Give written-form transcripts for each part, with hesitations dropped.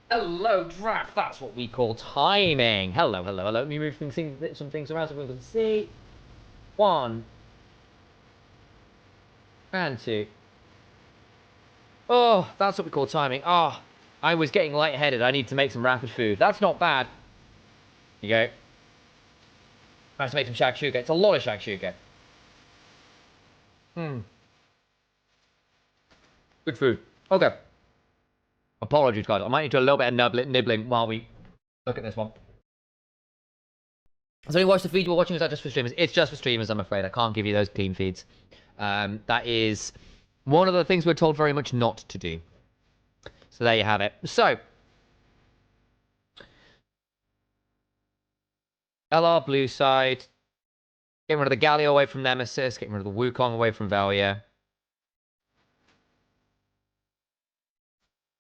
Hello, draft. That's what we call timing. Hello. Let me move some things around so we can see. One. And two. Oh, that's what we call timing. Oh, I was getting lightheaded. I need to make some rapid food. That's not bad. Here you go. I have to make some shakshuka. It's a lot of shakshuka. Good food. Okay. Apologies, guys. I might need to do a little bit of nibbling while we look at this one. So you watch the feed you were watching, is that just for streamers? It's just for streamers, I'm afraid. I can't give you those clean feeds. That is one of the things we're told very much not to do. So there you have it. So, LR blue side. Getting rid of the Galio away from Nemesis. Getting rid of the Wukong away from Valia.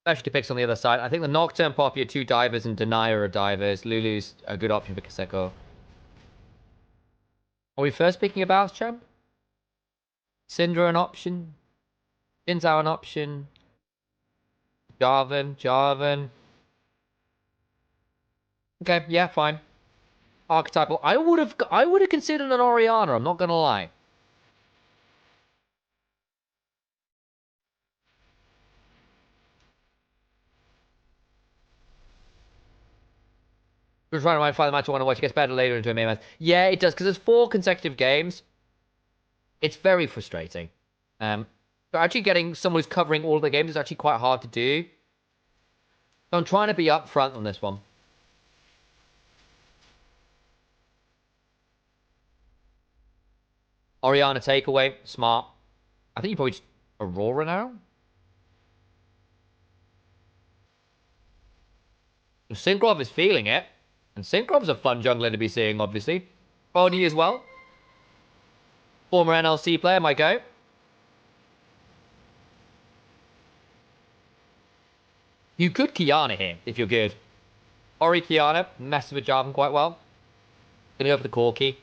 Specialty picks on the other side. I think the Nocturne, Poppy are two divers and Denier are divers. Lulu's a good option for Kaseko. Are we first picking a Baus champ? Syndra an option? Jinzhou an option? Jarvan. Okay, yeah, fine. Archetypal. I would have considered an Orianna, I'm not gonna lie. We're trying to find the match I want to watch. It gets better later into a main match. Yeah, it does, because there's 4 consecutive games. It's very frustrating. But actually getting someone who's covering all the games is actually quite hard to do. So I'm trying to be upfront on this one. Orianna takeaway, smart. I think you probably just Aurora now. Synchrob is feeling it. And Synchrob's a fun jungler to be seeing, obviously. Bonnie as well. Former NLC player, might go. You could Kiana here, if you're good. Ori Kiana, messes with Jarvan quite well. Gonna go for the Corki.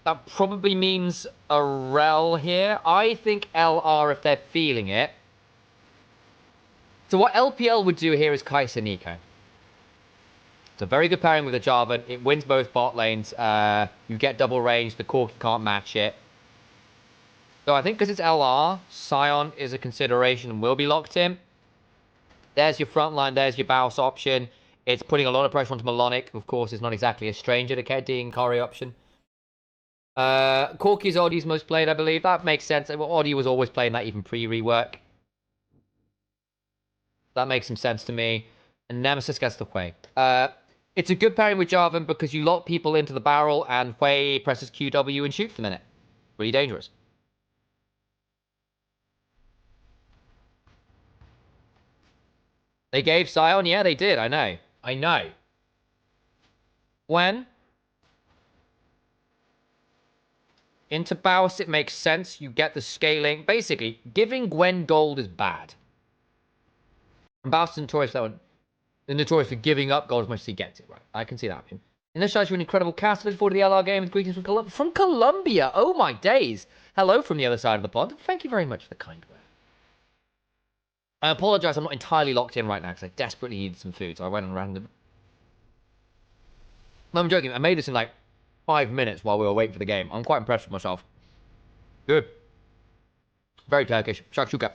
That probably means a Rel here. I think LR if they're feeling it. So what LPL would do here is Kai'Sa Nico. It's a very good pairing with the Jarvan. It wins both bot lanes. You get double range. The Corki can't match it. So I think because it's LR, Sion is a consideration and will be locked in. There's your front line. There's your Baus option. It's putting a lot of pressure onto Melonic. Of course, it's not exactly a stranger to Keddy Kari option. Corki's Oddie's most played, I believe. That makes sense. Well, Oddie was always playing that even pre-rework. That makes some sense to me. And Nemesis gets the Hui. It's a good pairing with Jarvan because you lock people into the barrel and Hui presses QW and shoots them in it. Really dangerous. They gave Sion? Yeah, they did. I know. When? Into Baus, it makes sense. You get the scaling. Basically, giving Gwen gold is bad. And Baus is notorious for that one. They're notorious for giving up gold as much as he gets it, right? I can see that. In this shows you an incredible cast. Looking forward to the LR game. Greetings from Colombia. Oh my days. Hello from the other side of the pond. Thank you very much for the kind word. I apologize, I'm not entirely locked in right now because I desperately needed some food, so I went on random. No, I'm joking. I made this in like 5 minutes while we were waiting for the game. I'm quite impressed with myself. Good. Very Turkish. Shakshuka.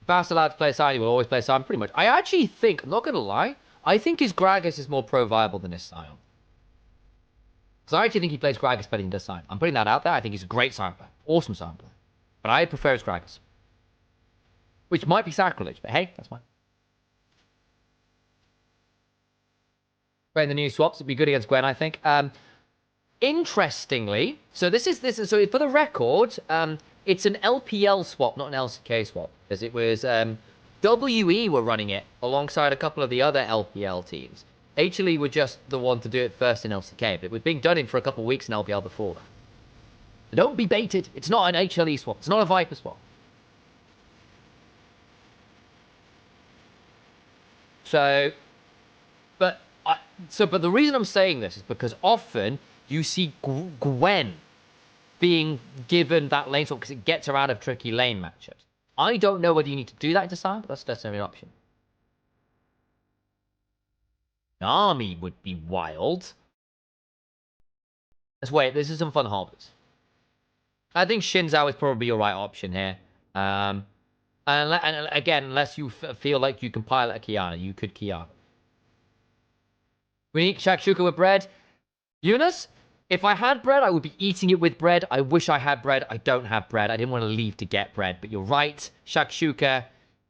Fast allowed to play Sion, he will always play Sion pretty much. I actually think, I'm not going to lie, I think his Gragas is more pro-viable than his Sion. Because I actually think he plays Gragas better than he does Sion. I'm putting that out there. I think he's a great Sion player. Awesome Sion player. But I prefer his Gragas. Which might be sacrilege, but hey, that's fine. Playing the new swaps would be good against Gwen, I think. Interestingly, so this is so for the record, it's an LPL swap, not an LCK swap, because it was WE were running it alongside a couple of the other LPL teams. HLE were just the one to do it first in LCK, but it was being done in for a couple of weeks in LPL before that. So don't be baited. It's not an HLE swap. It's not a Viper swap. So, but the reason I'm saying this is because often you see Gwen being given that lane swap because it gets her out of tricky lane matchups. I don't know whether you need to do that into Sion, but that's definitely an option. Army would be wild. Let's wait. This is some fun hobbies. I think Xin Zhao is probably your right option here. And again, unless you feel like you can pilot a Kiana, you could Kiana. We need shakshuka with bread. Eunice, if I had bread, I would be eating it with bread. I wish I had bread. I don't have bread. I didn't want to leave to get bread. But you're right. Shakshuka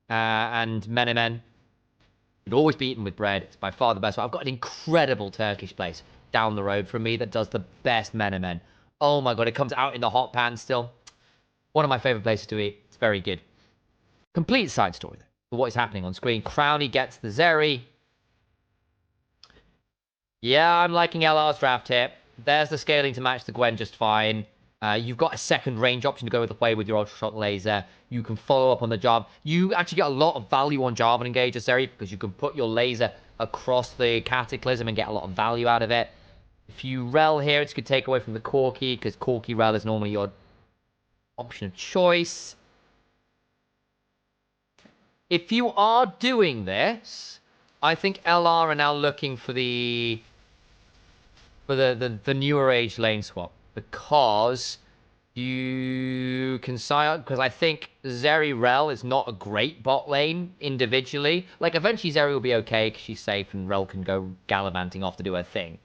and menemen would always be eaten with bread. It's by far the best one. I've got an incredible Turkish place down the road from me that does the best menemen. Oh my god, it comes out in the hot pan still. One of my favorite places to eat. It's very good. Complete side story, though, for what is happening on screen. Crowley gets the Zeri. Yeah, I'm liking LR's draft here. There's the scaling to match the Gwen just fine. You've got a second range option to go with the way with your Ultra Shock Laser. You can follow up on the Jarvan. You actually get a lot of value on Jarvan Engager, Zeri, because you can put your laser across the Cataclysm and get a lot of value out of it. If you Rel here, it's going to take away from the Corki, because Corki Rel is normally your option of choice. If you are doing this, I think LR are now looking for the newer age lane swap, because you can sign up, because I think Zeri Rel is not a great bot lane individually. Like, eventually Zeri will be okay because she's safe and Rel can go gallivanting off to do her thing.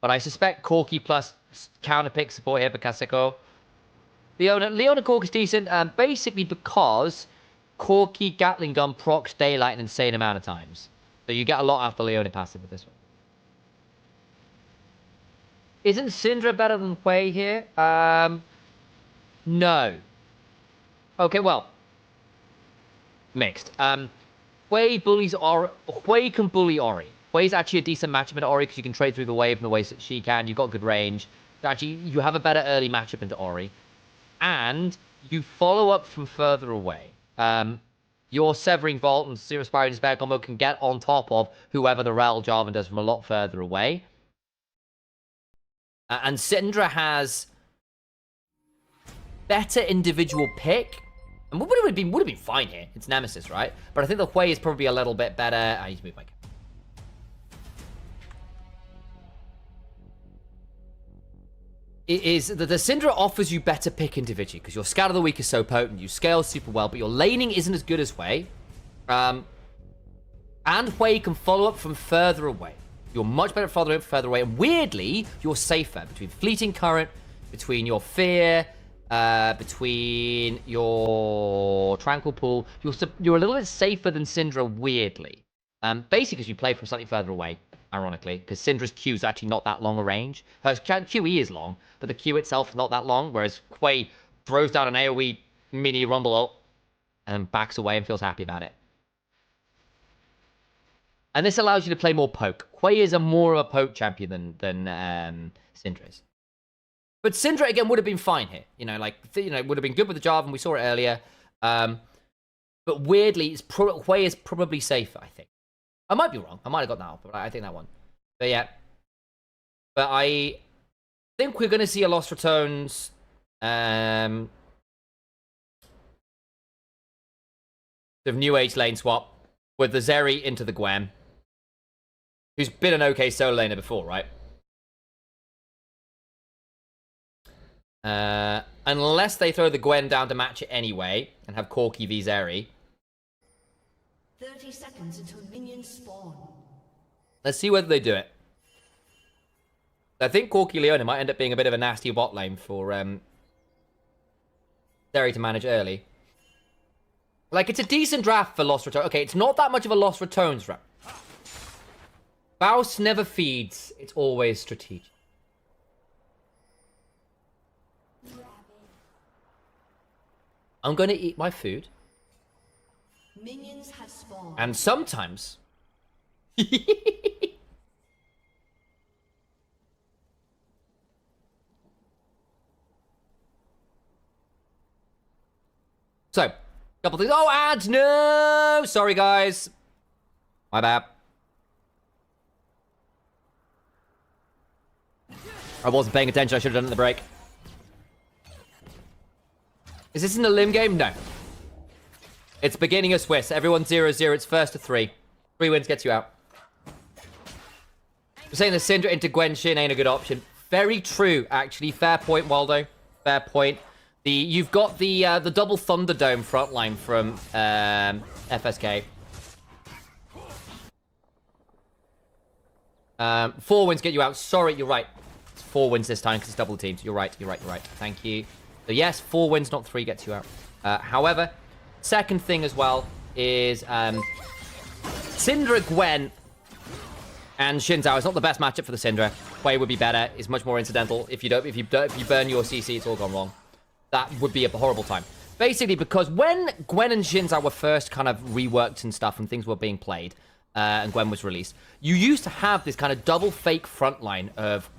But I suspect Corki plus counterpick support here for Kaseko. Leona Cork is decent, basically because Corki Gatling Gun procs Daylight an insane amount of times. So you get a lot after Leona passive with this one. Isn't Syndra better than Hui here? No. Okay, well. Mixed. Hui can bully Ori. Hui's actually a decent matchup into Ori because you can trade through the wave in the ways that she can. You've got good range. Actually, you have a better early matchup into Ori. And you follow up from further away. Your Severing Vault and Zero Spiral Despair combo can get on top of whoever the Rel Jarvan does from a lot further away. And Syndra has better individual pick. And would have been fine here. It's Nemesis, right? But I think the Hui is probably a little bit better. I need to move my camera. It is that the Syndra offers you better pick individually because your Scout of the Week is so potent. You scale super well, but your laning isn't as good as Hui. And Hui can follow up from further away. You're much better at following up further away. And weirdly, you're safer between Fleeting Current, between your Fear, between your Tranquil Pool. You're a little bit safer than Syndra, weirdly. Basically, because you play from slightly further away, ironically, because Syndra's Q is actually not that long a range. Her QE is long, but the Q itself is not that long, whereas Hui throws down an AoE mini Rumble ult and backs away and feels happy about it. And this allows you to play more poke. Hui is more of a poke champion than Syndra is. But Syndra, again, would have been fine here. You know, like, would have been good with the Jarvan. We saw it earlier. But weirdly, Hui is probably safer, I think. I might be wrong. I might have got that off, but I think that one. But yeah. But I think we're going to see a Lost Ratones. The New Age lane swap with the Zeri into the Gwen. Who's been an okay solo laner before, right? Unless they throw the Gwen down to match it anyway and have Corki v Zeri. 30 seconds until minions spawn. Let's see whether they do it. I think Corki Leona might end up being a bit of a nasty bot lane for Zeri to manage early. Like, it's a decent draft for Lost Ratones. Okay, it's not that much of a Lost Ratones draft. Faust never feeds. It's always strategic. I'm going to eat my food. Minions have spawned. And sometimes... So, couple things. Oh, ads! No! Sorry, guys. My bad. I wasn't paying attention. I should have done it at the break. Is this in the limb game? No. It's beginning of Swiss. Everyone's 0-0. It's first to 3. 3 wins gets you out. You're saying the Syndra into Gwen Shin ain't a good option. Very true, actually. Fair point, Waldo. Fair point. You've got the double Thunderdome frontline from FSK. 4 wins get you out. Sorry, you're right. It's 4 wins this time because it's double teams. You're right. Thank you. So yes, 4 wins, not 3 gets you out. However, second thing as well is Syndra Gwen and Xin Zhao is not the best matchup for the Syndra. Wei would be better. It's much more incidental. If you burn your CC, it's all gone wrong. That would be a horrible time. Basically, because when Gwen and Xin Zhao were first kind of reworked and stuff, and things were being played, and Gwen was released, you used to have this kind of double fake frontline of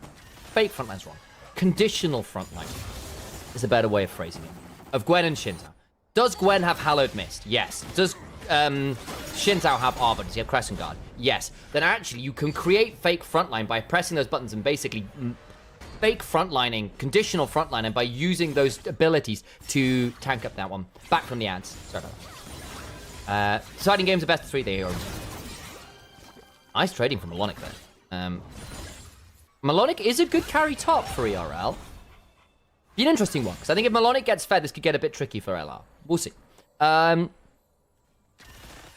frontline's wrong. Conditional frontline is a better way of phrasing it. Of Gwen and Xin Zhao. Does Gwen have Hallowed Mist? Yes. Does Xin Zhao have Arbor? Does he have Crescent Guard? Yes. Then actually, you can create fake frontline by pressing those buttons and basically fake frontlining, conditional frontlining by using those abilities to tank up that one. Back from the ads. Sorry about that. Deciding games are best of 3 there. Nice trading from Melonic though. Melonic is a good carry top for ERL. Be an interesting one, because I think if Melonic gets fed, this could get a bit tricky for LR. We'll see. And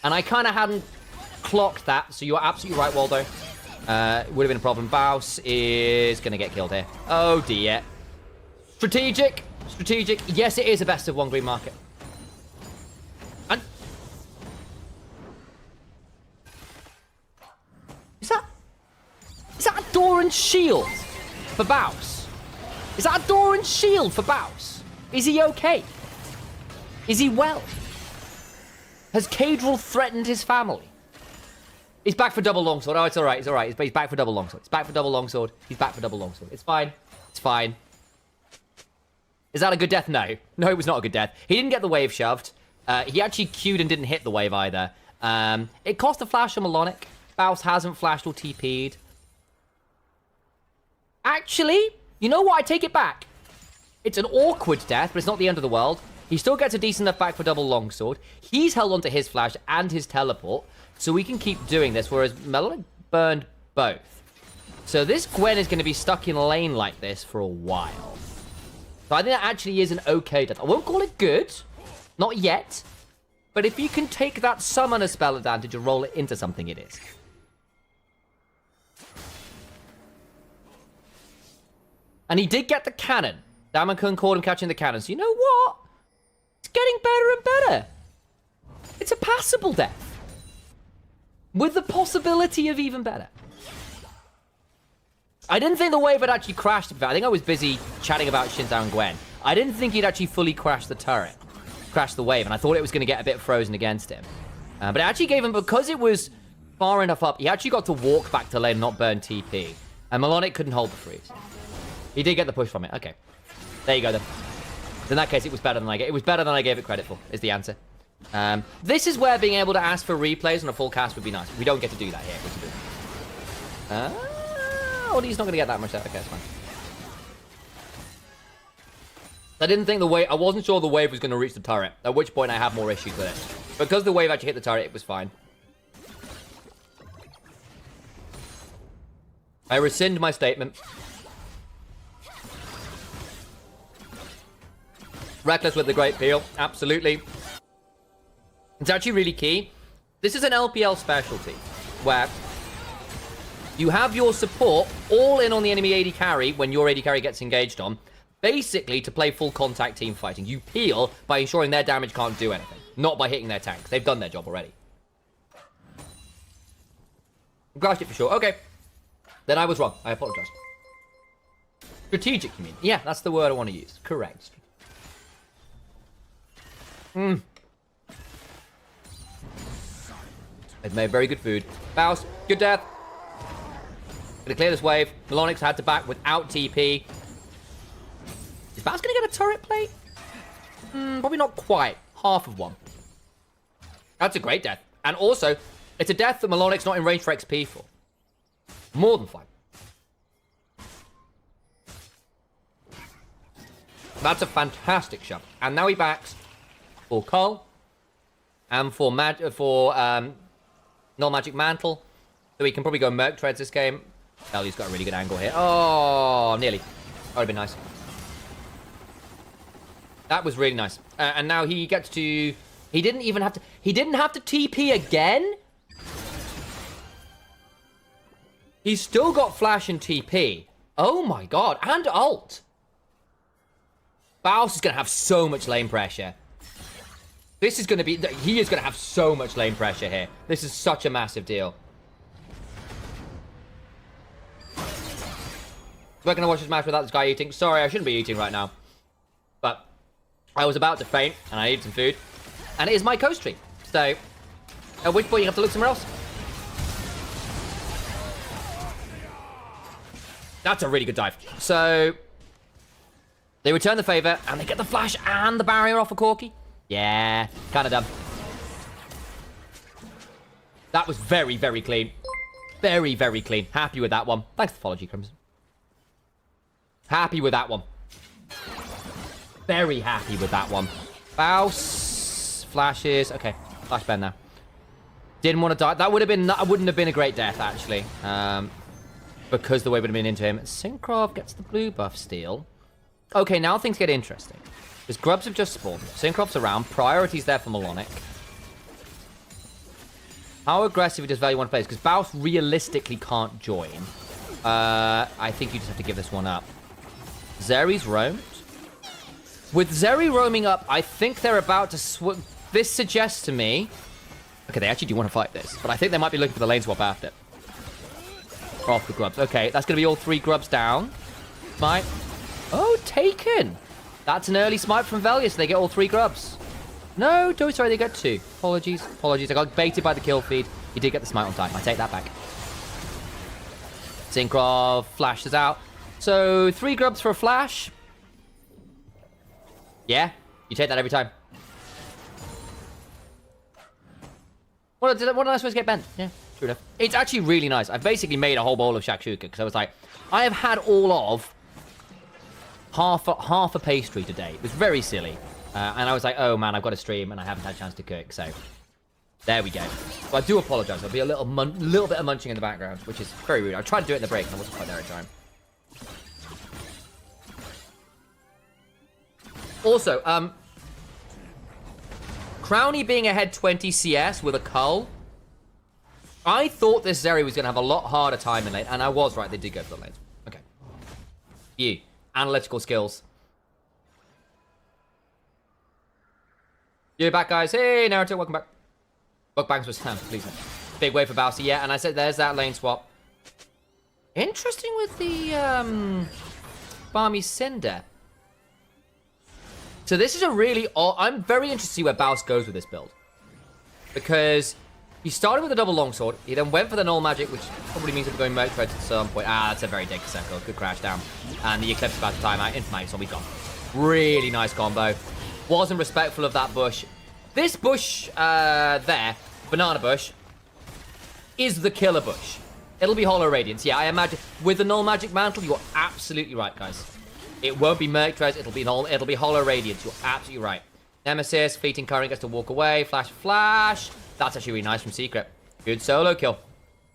I kind of hadn't clocked that, so you're absolutely right, Waldo. It would have been a problem. Baus is going to get killed here. Oh, dear. Strategic. Yes, it is a best of 1 green market. And... Is that a Doran shield for Baus? Is that a Doran shield for Baus? Is he okay? Is he well? Has Cadril threatened his family? He's back for double longsword. Oh, it's all right. He's back for double longsword. He's back for double longsword. It's fine. Is that a good death? No. No, it was not a good death. He didn't get the wave shoved. He actually queued and didn't hit the wave either. It cost a flash on Melonic. Baus hasn't flashed or TP'd. Actually, you know what? I take it back. It's an awkward death, but it's not the end of the world. He still gets a decent enough back for double longsword. He's held onto his flash and his teleport, so we can keep doing this, whereas Melonic burned both. So this Gwen is going to be stuck in lane like this for a while. So I think that actually is an okay death. I won't call it good. Not yet. But if you can take that summoner spell advantage and roll it into something, it is. And he did get the cannon. Damakun called him catching the cannon. So you know what? It's getting better and better. It's a passable death. With the possibility of even better. I didn't think the wave had actually crashed. I think I was busy chatting about Xin Zhao and Gwen. I didn't think he'd actually fully crashed the turret. Crashed the wave. And I thought it was going to get a bit frozen against him. But it actually gave him, because it was far enough up, he actually got to walk back to lane and not burn TP. And Melonic couldn't hold the freeze. He did get the push from it. Okay. There you go then. In that case, it was better than I gave it credit for, is the answer. This is where being able to ask for replays on a full cast would be nice. We don't get to do that here. Oh, he's not going to get that much. Okay, that's fine. I didn't think the wave... I wasn't sure the wave was going to reach the turret, at which point I have more issues with it. Because the wave actually hit the turret, it was fine. I rescind my statement. Reckless with the great peel. Absolutely. It's actually really key. This is an LPL specialty where you have your support all in on the enemy AD carry when your AD carry gets engaged on, basically to play full contact team fighting. You peel by ensuring their damage can't do anything, not by hitting their tanks. They've done their job already. Crashed it for sure. Okay. Then I was wrong. I apologize. Strategic, you mean? Yeah, that's the word I want to use. Correct. They've made very good food. Baus, good death. Gonna clear this wave. Melonic's had to back without TP. Is Baus gonna get a turret plate? Probably not quite. Half of one. That's a great death. And also, it's a death that Melonic's not in range for XP for. More than fine. That's a fantastic shot. And now he backs for Cull and for Null Magic Mantle. So he can probably go Merc Treads this game. Ellie's got a really good angle here. Oh, nearly. That would have been nice. That was really nice. And now he gets to... He didn't even have to... He didn't have to TP again? He's still got Flash and TP. Oh my god. And ult. Baus is going to have so much lane pressure. This is going to be... He is going to have so much lane pressure here. This is such a massive deal. We're going to watch this match without this guy eating. Sorry, I shouldn't be eating right now. But I was about to faint, and I needed some food. And it is my co-stream. So, at which point you have to look somewhere else. That's a really good dive. So, they return the favor, and they get the flash and the barrier off of Corki. Yeah, kind of dumb. That was very, very clean. Very, very clean. Happy with that one. Thanks for the follow, G-Crimson. Happy with that one. Very happy with that one. Baus. Flashes. Okay. Flash bend now. Didn't want to die. That would have been... That wouldn't have been a great death, actually. Because the way would have been into him. Syncrov gets the blue buff steal. Okay, now things get interesting. Because Grubs have just spawned. Syncrov's around. Priority's there for Melonic. How aggressive does Value want to play? Because Baus realistically can't join. I think you just have to give this one up. Zeri's roamed. With Zeri roaming up, I think they're about to this suggests to me... Okay, they actually do want to fight this. But I think they might be looking for the lane swap after. Off the Grubs. Okay, that's going to be all 3 Grubs down. Smite. Oh, taken. That's an early smite from Velia, so they get all 3 Grubs. No, sorry, they get 2. Apologies. I got baited by the kill feed. You did get the smite on time. I take that back. Syncrov flashes out. So, 3 Grubs for a flash. Yeah, you take that every time. What did I supposed to get bent? Yeah, true enough. It's actually really nice. I've basically made a whole bowl of shakshuka because I was like, I have had all of half a pastry today. It was very silly. And I was like, oh man, I've got to stream and I haven't had a chance to cook. So, there we go. So I do apologize. There'll be a little bit of munching in the background, which is very rude. I tried to do it in the break and I wasn't quite there at the time. Also, Crowny being ahead 20 CS with a Cull. I thought this Zeri was going to have a lot harder time in lane, and I was right. They did go for the lanes. Okay. You. Analytical skills. You're back, guys. Hey, Naruto, welcome back. Buckbangs was please. Big wave for Bowsy, yeah, and I said there's that lane swap. Interesting with the, Balmy Cinder. So this is a really... I'm very interested to see where Baus goes with this build. Because he started with a double longsword. He then went for the null magic, which probably means he'll be going Merc Treads at some point. Ah, that's a very dick circle. Good crash down. And the Eclipse is about to time out. Infamite, so we gone. Really nice combo. Wasn't respectful of that bush. This bush there, banana bush, is the killer bush. It'll be Hollow Radiance. Yeah, I imagine. With the null magic mantle, you're absolutely right, guys. It won't be Merc Treads, it'll be Hollow Radiance. You're absolutely right. Nemesis, Fleeting Current gets to walk away. Flash. That's actually really nice from Secret. Good solo kill.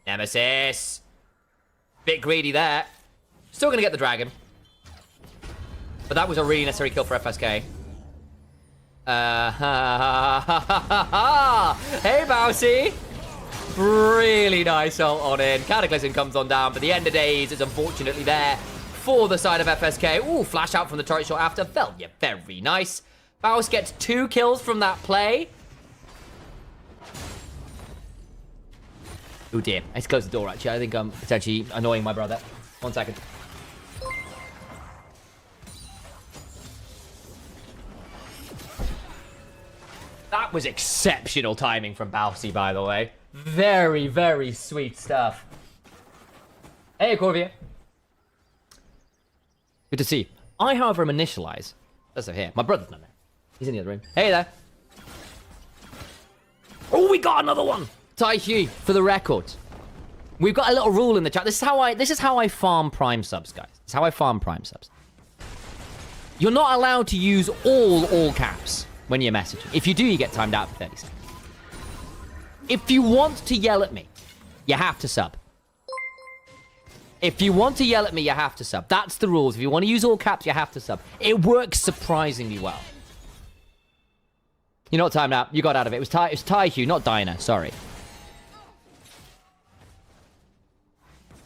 Nemesis. Bit greedy there. Still gonna get the dragon. But that was a really necessary kill for FSK. Hey, Bousy. Really nice ult on in. Cataclysm comes on down, but the end of days is unfortunately there. For the side of FSK. Ooh, flash out from the turret shot after. Velia, very nice. Baus gets 2 kills from that play. Oh dear. I just closed the door, actually. I think I'm potentially annoying my brother. 1 second. That was exceptional timing from Bousy, by the way. Very, very sweet stuff. Hey, Corvia. Good to see you. I, however, am initialize. That's over here. My brother's not there. He's in the other room. Hey there. Oh, we got another one. Tai Hugh, for the record. We've got a little rule in the chat. This is how I farm Prime subs, guys. This is how I farm Prime subs. You're not allowed to use all caps when you're messaging. If you do, you get timed out for 30 seconds. If you want to yell at me, you have to sub. If you want to yell at me, you have to sub. That's the rules. If you want to use all caps, you have to sub. It works surprisingly well. You're not timed out. You got out of it. It was Taihue, not Dinah. Sorry.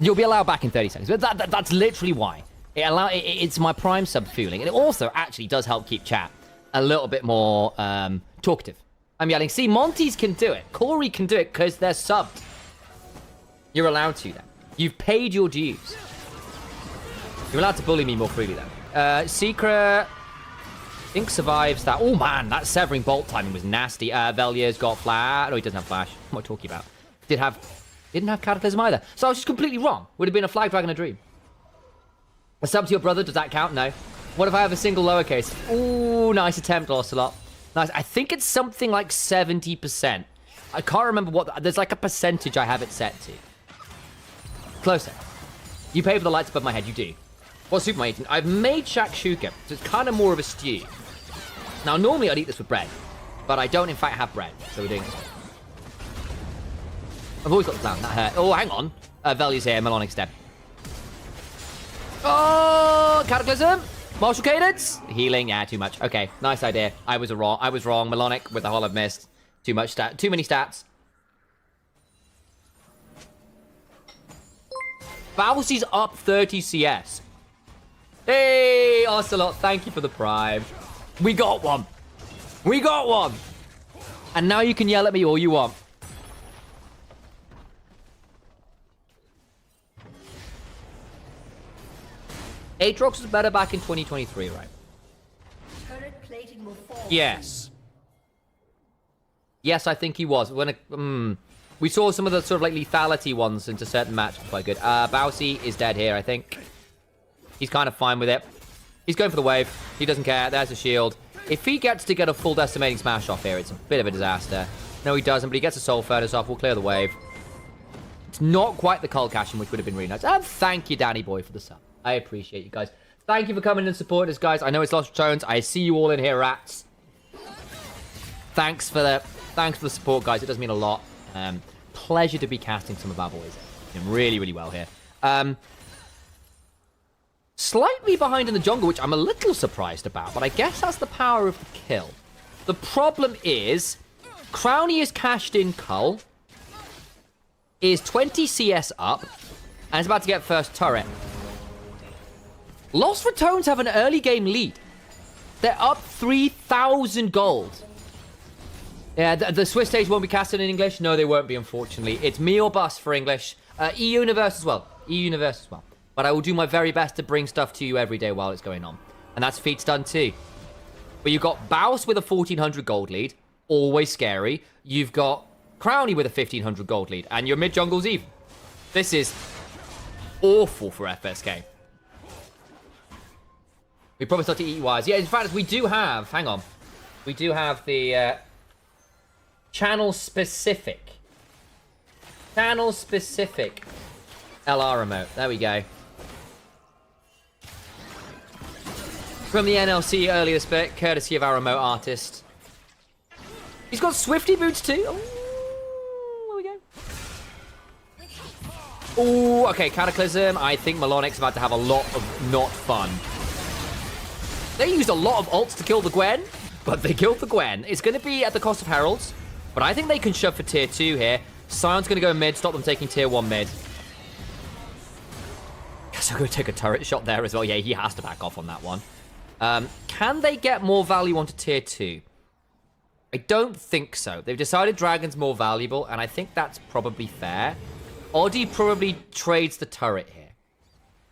You'll be allowed back in 30 seconds. But that's literally why. It's my prime sub feeling. And it also actually does help keep chat a little bit more talkative. I'm yelling, see, Monty's can do it. Corey can do it because they're subbed. You're allowed to then. You've paid your dues. You're allowed to bully me more freely though. Secret, I think survives that. Oh man, that severing bolt timing was nasty. Velier's got flash. No, he doesn't have flash. What am I talking about? Didn't have Cataclysm either. So I was just completely wrong. Would have been a flag dragon a dream. A sub to your brother, does that count? No. What if I have a single lowercase? Ooh, nice attempt, Ocelot. Nice. I think it's something like 70%. I can't remember what... There's like a percentage I have it set to. Closer. You pay for the lights above my head. You do. What soup am I eating? I've made shakshuka, so it's kind of more of a stew. Now, normally I'd eat this with bread, but I don't, in fact, have bread, so we're doing this. I've always got the plan. That hurt. Oh, hang on. Value's here. Melonic's dead. Oh, Cataclysm. Martial Cadence. Healing. Yeah, too much. Okay, nice idea. I was wrong. Melonic with the Hollow Mist. Too many stats. Bowsy's up 30 CS. Hey, Ocelot, thank you for the prime. We got one. And now you can yell at me all you want. Aatrox was better back in 2023, right? Turret plating will fall. Yes. Yes, I think he was. We saw some of the sort of like lethality ones into certain matches. Quite good. Bowsy is dead here, I think. He's kind of fine with it. He's going for the wave. He doesn't care. There's a shield. If he gets to get a full decimating smash off here, it's a bit of a disaster. No, he doesn't, but he gets a soul furnace off. We'll clear the wave. It's not quite the cult cashing, which would have been really nice. And thank you, Danny Boy, for the sub. I appreciate you guys. Thank you for coming and supporting us, guys. I know it's Lost Ratones. I see you all in here, rats. Thanks for the support, guys. It does mean a lot. Pleasure to be casting some of our boys. Doing really, really well here. Slightly behind in the jungle, which I'm a little surprised about, but I guess that's the power of the kill. The problem is, Crowny is cashed in Cull, is 20 CS up, and is about to get first turret. Lost Ratones have an early game lead. They're up 3,000 gold. Yeah, the Swiss stage won't be casted in English. No, they won't be, unfortunately. It's me or bust for English. E-Universe as well. But I will do my very best to bring stuff to you every day while it's going on. And that's feats done too. But you've got Baus with a 1,400 gold lead. Always scary. You've got Crowny with a 1,500 gold lead. And your mid-jungle's even. This is awful for FSK. We probably start to eat wires. Yeah, in fact, we do have... Hang on. We do have the... channel-specific LR remote. There we go. From the NLC earlier this bit, courtesy of our remote artist. He's got Swifty boots too. Oh, there we go. Oh, okay, Cataclysm. I think Melonic's about to have a lot of not fun. They used a lot of ults to kill the Gwen, but they killed the Gwen. It's going to be at the cost of Heralds, but I think they can shove for tier 2 here. Sion's going to go mid, stop them taking tier 1 mid. Guess I'll go take a turret shot there as well. Yeah, he has to back off on that one. Can they get more value onto tier 2? I don't think so. They've decided Dragon's more valuable, and I think that's probably fair. Oddie probably trades the turret here.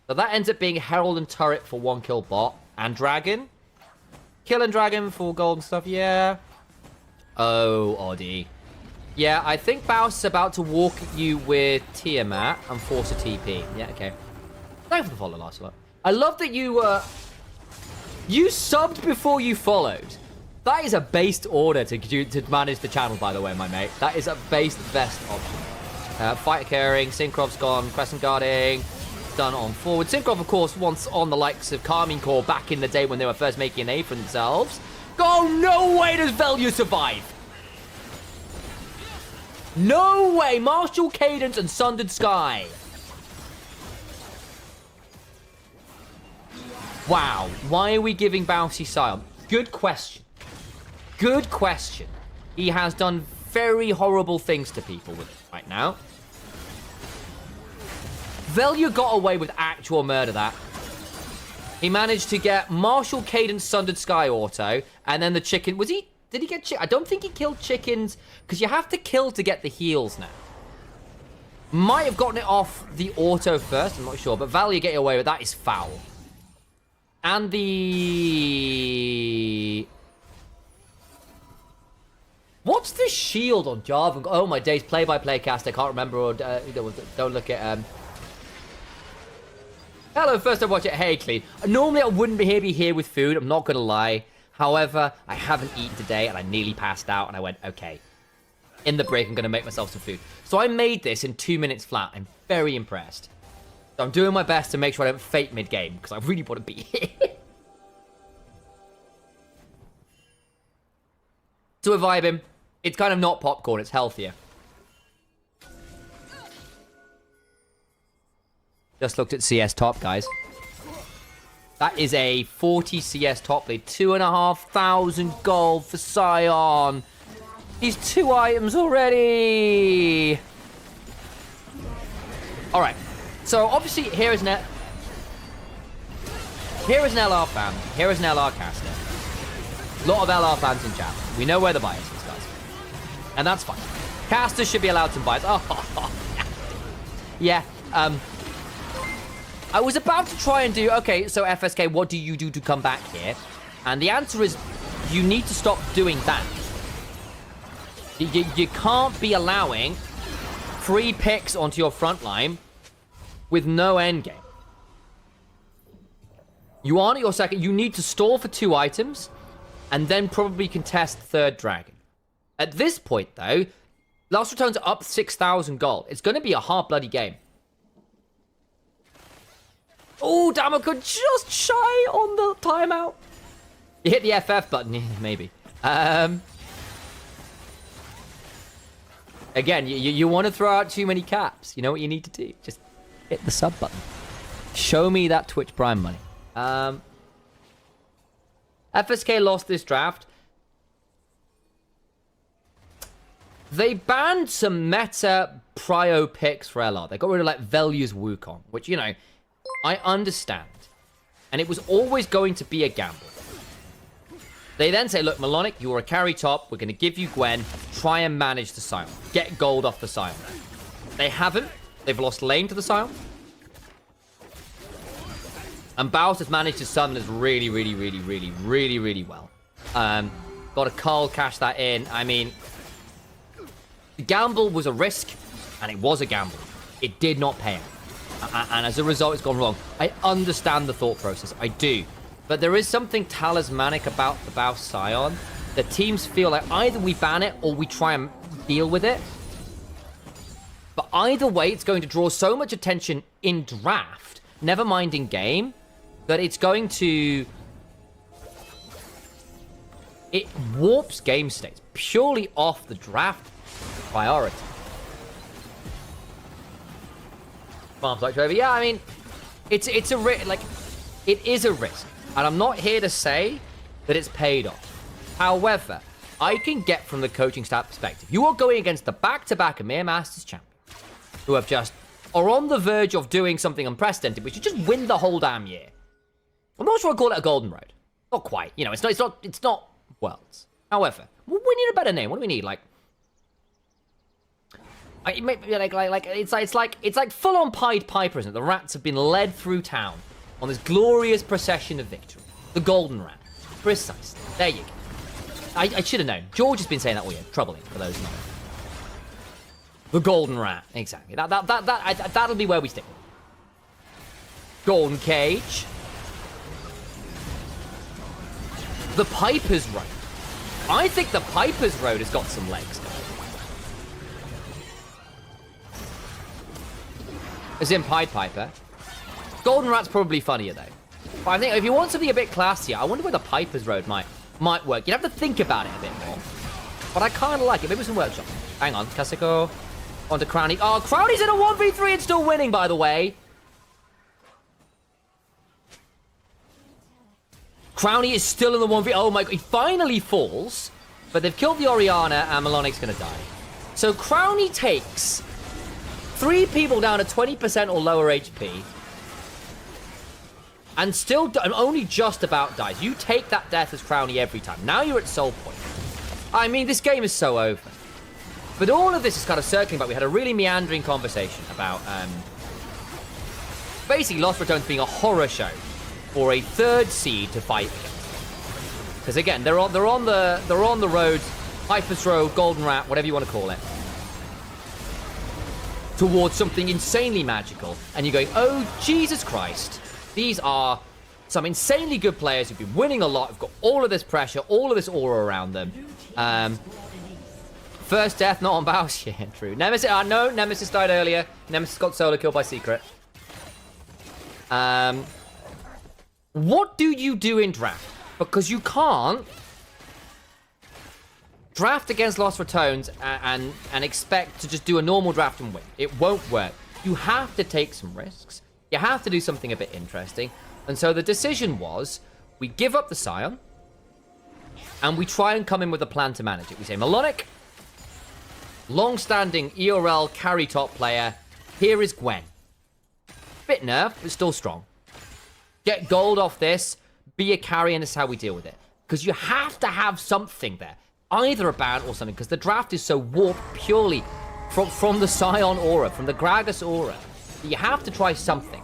So that ends up being Herald and turret for 1 kill bot. And Dragon? Killing Dragon for gold and stuff, yeah. Oh, Oddie. Yeah, I think Baus is about to walk you with Tiamat and force a TP. Yeah, okay. Thanks for the follow, Lancelot. I love that you, you subbed before you followed. That is a based order to manage the channel, by the way, my mate. That is a based best option. Fight occurring, Synchrov's gone, Crescent guarding. done on forward. Synchro, of course, once on the likes of Carmine Core back in the day when they were first making a name for themselves. Oh, no way does Velyu survive. No way. Martial Cadence and Sundered Sky. Wow. Why are we giving Bouncy Scion? Good question. Good question. He has done very horrible things to people with it right now. Velyu got away with actual murder that. He managed to get Martial Cadence Sundered Sky auto, and then the chicken... Was he... Did he get chicken? I don't think he killed chickens, because you have to kill to get the heals now. Might have gotten it off the auto first, I'm not sure, but Velyu getting away with that is foul. And the... What's the shield on Jarvan? Oh my days, play-by-play cast. I can't remember. Or don't look at. Hello, first time watching it. Hey, Clean. Normally I wouldn't be here with food. I'm not gonna lie. However, I haven't eaten today, and I nearly passed out. And I went, okay. In the break, I'm gonna make myself some food. So I made this in 2 minutes flat. I'm very impressed. So I'm doing my best to make sure I don't fake mid-game because I really want to be here. To revive him. It's kind of not popcorn, it's healthier. Just looked at CS top, guys. That is a 40 CS top lead. 2,500 gold for Scion. He's 2 items already. Alright. So, obviously, here is an LR fan. Here is an LR caster. A lot of LR fans in chat. We know where the bias is, guys. And that's fine. Casters should be allowed some bias. Oh, yeah. I was about to try and do... Okay, so FSK, what do you do to come back here? And the answer is, you need to stop doing that. You can't be allowing free picks onto your front line with no endgame. You aren't at your second. You need to stall for 2 items and then probably contest third dragon. At this point, though, Last Ratones are up 6,000 gold. It's going to be a hard bloody game. Oh, Damoko just shy on the timeout. You hit the FF button, yeah, maybe. Again, you want to throw out too many caps. You know what you need to do? Just hit the sub button. Show me that Twitch Prime money. FSK lost this draft. They banned some meta prio picks for LR. They got rid of, like, Velyu's Wukong, which, you know, I understand. And it was always going to be a gamble. They then say, look, Melonic, you're a carry top. We're going to give you Gwen. Try and manage the Scion. Get gold off the Scion. They haven't. They've lost lane to the Scion. And Baus has managed to summon this really well. Got a Carl cash that in. I mean, the gamble was a risk, and it was a gamble. It did not pay out. And as a result, it's gone wrong. I understand the thought process. I do. But there is something talismanic about the Baus Scion that teams feel like either we ban it or we try and deal with it. But either way, it's going to draw so much attention in draft, never mind in game, that it's going to... It warps game states purely off the draft priority. Farms like Trevor. Yeah, I mean, it's a risk. Like, it is a risk. And I'm not here to say that it's paid off. However, I can get from the coaching staff perspective. You are going against the back-to-back EMEA Masters champion, who have just are on the verge of doing something unprecedented, which is just win the whole damn year. I'm not sure I'd call it a golden road. Not quite. You know, it's not Worlds. However, we need a better name. What do we need? Like, it's like full-on Pied Piper, isn't it? The rats have been led through town on this glorious procession of victory. The Golden Rat. Precisely. There you go. I should have known. George has been saying that all year. Troubling for those who know. The Golden Rat. Exactly. That'll be where we stick. Golden Cage. The Piper's Road. I think the Piper's Road has got some legs. As in Pied Piper. Golden Rat's probably funnier, though. But I think if you want something a bit classier, I wonder where the Piper's Road might work. You'd have to think about it a bit more. But I kind of like it. Maybe some workshop. Hang on. Kaseko. On to Crownie. Oh, Crownie's in a 1v3 and still winning, by the way. Crownie is still in the 1v... Oh, my God. He finally falls. But they've killed the Orianna, and Melonic's going to die. So Crownie takes 3 people down to 20% or lower HP. And still only just about dies. You take that death as Crownie every time. Now you're at soul point. I mean, this game is so over. But all of this is kind of circling back. We had a really meandering conversation about basically Lost Ratones being a horror show for a 3rd seed to fight against. Because again, they're on the road, Piper's Road, Golden Rat, whatever you want to call it, towards something insanely magical. And you're going, oh, Jesus Christ. These are some insanely good players who've been winning a lot, have got all of this pressure, all of this aura around them. First death, not on Baus. Yeah, true. Nemesis, no, Nemesis died earlier. Nemesis got solo killed by Secret. What do you do in draft? Because you can't draft against Lost Ratones and expect to just do a normal draft and win. It won't work. You have to take some risks. You have to do something a bit interesting. And so the decision was, we give up the Scion, and we try and come in with a plan to manage it. We say, Melonic, long-standing ERL carry top player, here is Gwen. Bit nerfed, but still strong. Get gold off this, be a carry, and this is how we deal with it. Because you have to have something there. Either a ban or something, because the draft is so warped purely from the Scion aura, from the Gragas aura. You have to try something.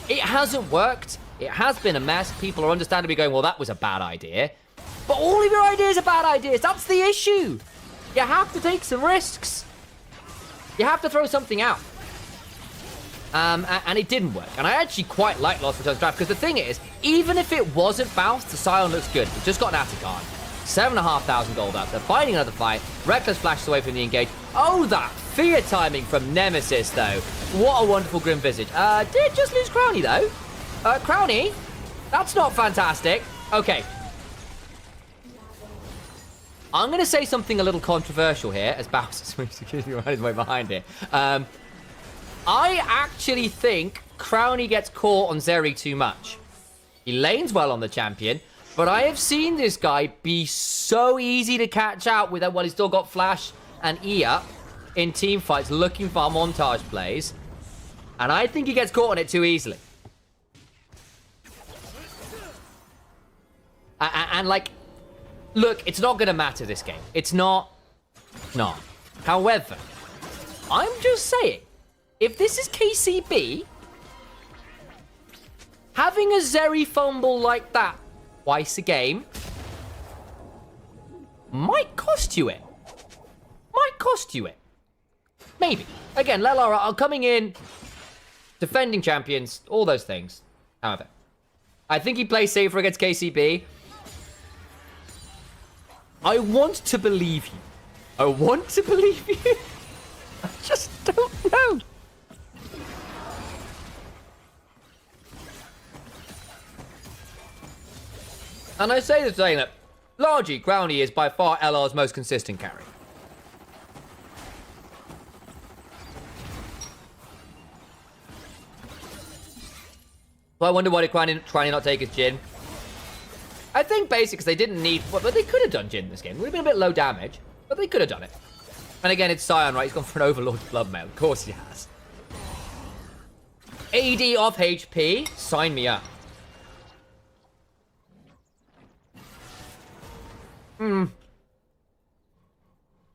It hasn't worked. It has been a mess. People are understandably going, well, that was a bad idea. But all of your ideas are bad ideas. That's the issue. You have to take some risks. You have to throw something out. And it didn't work. And I actually quite like Lost Ratones draft, because the thing is, even if it wasn't Baus, the Scion looks good. We've just got an Atacon. 7,500 gold up. They're fighting another fight. Reckless flashes away from the engage. Oh, that fear timing from Nemesis, though. What a wonderful Grim Visage. Did just lose Crownie, though. Crownie? That's not fantastic. Okay. I'm going to say something a little controversial here, as Baus is security right his way behind it. I actually think Crownie gets caught on Zeri too much. He lanes well on the champion, but I have seen this guy be so easy to catch out with, well, he's still got Flash and E up in team fights looking for montage plays. And I think he gets caught on it too easily. And like, look, it's not going to matter this game. It's not. No. However, I'm just saying, if this is KCB, having a Zeri fumble like that twice a game might cost you it. Might cost you it. Maybe. Again, Lelara are coming in, defending champions, all those things. However, I think he plays safer against KCB. I want to believe you. I want to believe you. I just don't know. And I say this saying that largely Crownie is by far LR's most consistent carry. So I wonder why did Crownie not take his Jhin. I think basically because they didn't need... But they could have done Jhin this game. It would have been a bit low damage, but they could have done it. And again, it's Scion, right? He's gone for an Overlord's Bloodmail. Of course he has. AD off HP? Sign me up.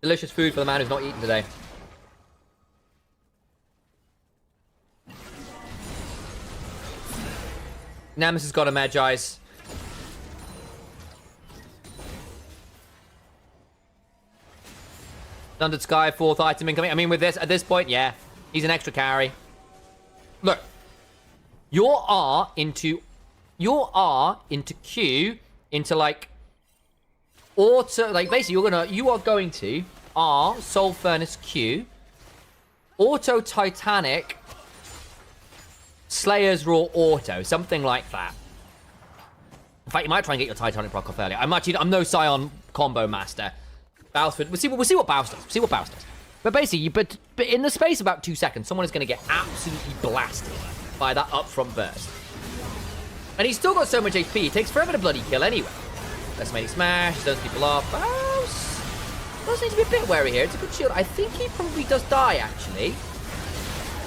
Delicious food for the man who's not eaten today. Nemesis got a Magi's. Thundered Sky, 4th item incoming. I mean, with this, at this point, yeah. He's an extra carry. Look. Your R into Q into like auto, like basically you are going to R Soul Furnace Q auto Titanic Slayer's Raw Auto, something like that. In fact, you might try and get your Titanic proc off earlier. I'm no Scion combo master. We'll see what Baus does. But basically, but in the space of about 2 seconds, someone is going to get absolutely blasted by that upfront burst. And he's still got so much HP, it takes forever to bloody kill anyway. Let's make it smash, turns people off. Baus does need to be a bit wary here. It's a good shield. I think he probably does die, actually.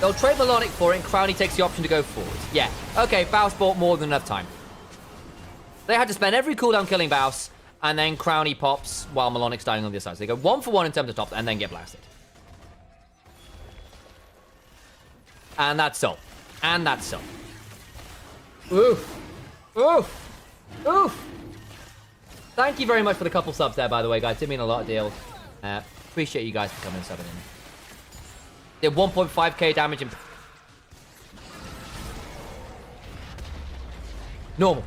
They'll trade Melonic for it, and Crowny takes the option to go forward. Yeah, okay, Baus bought more than enough time. They had to spend every cooldown killing Baus, and then Crowny pops while Melonic's dying on the other side. So they go 1 for 1 in terms of top, and then get blasted. And that's so. And that's so. Oof. Oof. Oof. Thank you very much for the couple subs there, by the way, guys. Did mean a lot of deals. Appreciate you guys for coming and subbing in. Did 1.5k damage in... Normal.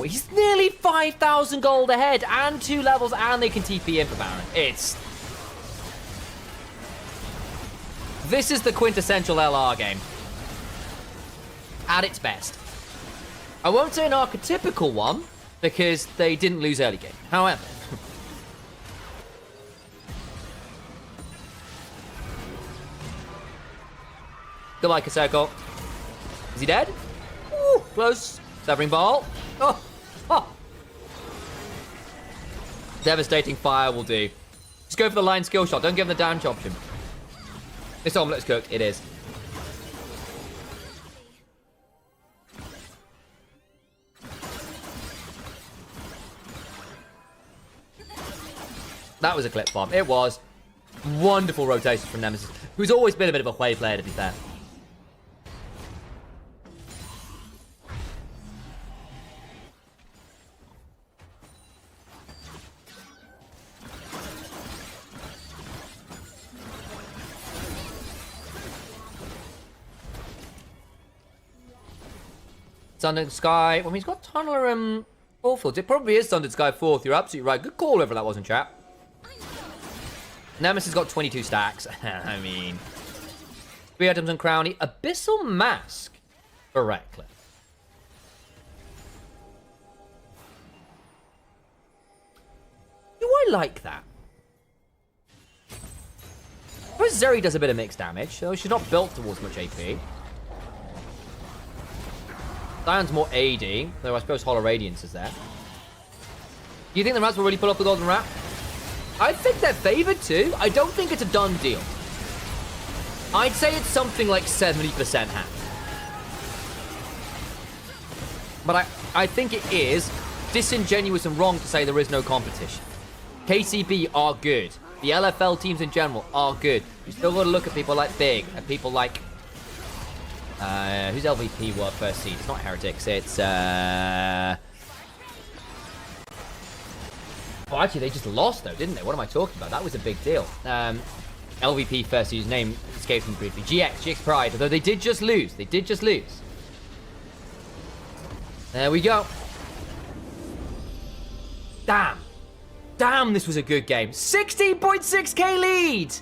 He's nearly 5,000 gold ahead and 2 levels, and they can TP in for Baron. This is the quintessential LR game. At its best. I won't say an archetypical one, because they didn't lose early game. However... Good like a circle. Is he dead? Ooh, close. Severing ball. Oh. Devastating fire will do. Just go for the line skill shot. Don't give him the damage option. This omelet's cooked. It is. That was a clip bomb. It was. Wonderful rotation from Nemesis, who's always been a bit of a play player, to be fair. Sundered Sky. Well, he's got Tunneler Bullfields. It probably is Sundered Sky 4th. You're absolutely right. Good call, whoever that was in chat. Nemesis got 22 stacks. I mean... 3 items on Crowny. Abyssal Mask for Ratcliffe. Do I like that? I suppose Zeri does a bit of mixed damage, so she's not built towards much AP. Zion's more AD, though I suppose Hollow Radiance is there. Do you think the Rats will really pull off the Golden Rat? I think they're favored too. I don't think it's a done deal. I'd say it's something like 70% hand. But I think it is disingenuous and wrong to say there is no competition. KCB are good. The LFL teams in general are good. You still got to look at people like Big and people like... who's LVP world first seed? It's not Heretics, it's... Oh, actually, they just lost, though, didn't they? What am I talking about? That was a big deal. LVP first seed's name escaped me briefly. GX Pride, although they did just lose. There we go. Damn, this was a good game. 16.6k lead!